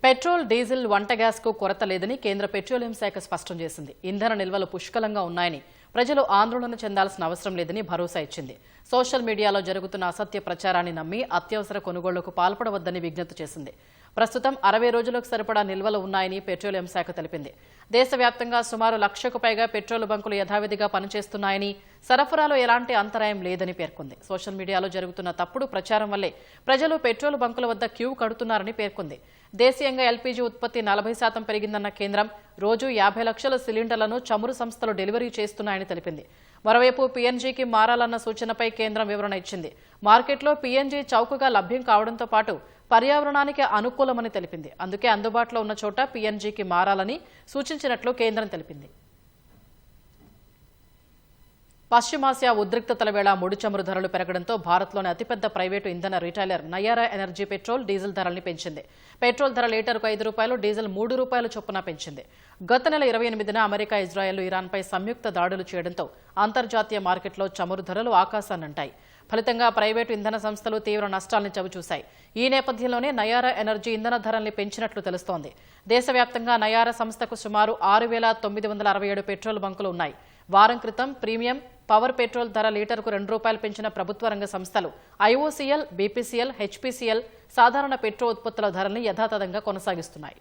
Petrol, diesel, వంట గ్యాస్కు కొరత లేదని కేంద్ర పెట్రోలియం శాఖ స్పష్టం చేసింది. ఇంధన నిల్వలు పుష్కలంగా ఉన్నాయని, ప్రజలు ఆందోళన చెందాల్సిన అవసరం లేదని భరోసా ఇచ్చింది. సోషల్ మీడియాలో జరుగుతున్న అసత్య ప్రచారాన్ని నమ్మి అత్యవసర కొనుగోళ్లకు పాల్పడవద్దని విజ్ఞప్తి చేసింది. ప్రస్తుతం 60 రోజులకు సరిపడా నిల్వలు ఉన్నాయని పెట్రోలియం శాఖ తెలిపింది. దేశవ్యాప్తంగా సుమారు 1,00,000కు పైగా పెట్రోల్ బంకులు యథావిధిగా పనిచేస్తున్నాయని, సరఫరాలో ఎలాంటి అంతరాయం లేదని పేర్కొంది. సోషల్ మీడియాలో జరుగుతున్న తప్పుడు ప్రచారం వల్లే ప్రజలు పెట్రోల్ బంకుల వద్ద క్యూ కడుతున్నారని పేర్కొంది. దేశీయంగా ఎల్పీజీ ఉత్పత్తి 40% పెరిగిందన్న కేంద్రం రోజు 50 లక్షల సిలిండర్లను చమురు సంస్థలు డెలివరీ చేస్తున్నాయని తెలిపింది. మరోవైపు పీఎన్జీకి మారాలన్న సూచనపై కేంద్రం వివరణ ఇచ్చింది. మార్కెట్లో పీఎన్జీ చౌకగా లభ్యం కావడంతో పాటు పర్యావరణానికి అనుకూలమని తెలిపింది. అందుకే అందుబాటులో ఉన్న చోట పీఎన్జీకి మారాలని సూచించినట్లు కేంద్రం తెలిపింది. పశ్చిమాసియా ఉద్రిక్తతల వేళ ముడి చమురు ధరలు పెరగడంతో భారత్లోని అతిపెద్ద ప్రైవేటు ఇంధన retailer Nayara energy petrol, diesel ధరల్ని పెంచింది. పెట్రోల్ ధర లీటరుకు ₹5, డీజిల్ ₹3 చొప్పున పెంచింది. గత నెల 28న అమెరికా, ఇజ్రాయెల్, ఇరాన్పై సంయుక్త దాడులు చేయడంతో అంతర్జాతీయ మార్కెట్లో చమురు ధరలు ఆకాశాన్నంటాయి. ఫలితంగా ప్రైవేటు ఇంధన సంస్థలు తీవ్ర నష్టాల్ని చవిచూశాయి. ఈ నేపథ్యంలోనే నయారా ఎనర్జీ ఇంధన ధరల్ని పెంచినట్లు తెలుస్తోంది. దేశవ్యాప్తంగా నయారా సంస్థకు సుమారు 6,967 పెట్రోల్ బంకులు ఉన్నాయి. వారం క్రితం ప్రీమియం పవర్ పెట్రోల్ ధర లీటరుకు ₹2 పెంచిన ప్రభుత్వ రంగ సంస్థలు ఐఓసీఎల్, బీపీసీఎల్, హెచ్పీసీఎల్ సాధారణ పెట్రోల్ ఉత్పత్తుల ధరల్ని యథాతథంగా కొనసాగిస్తున్నాయి.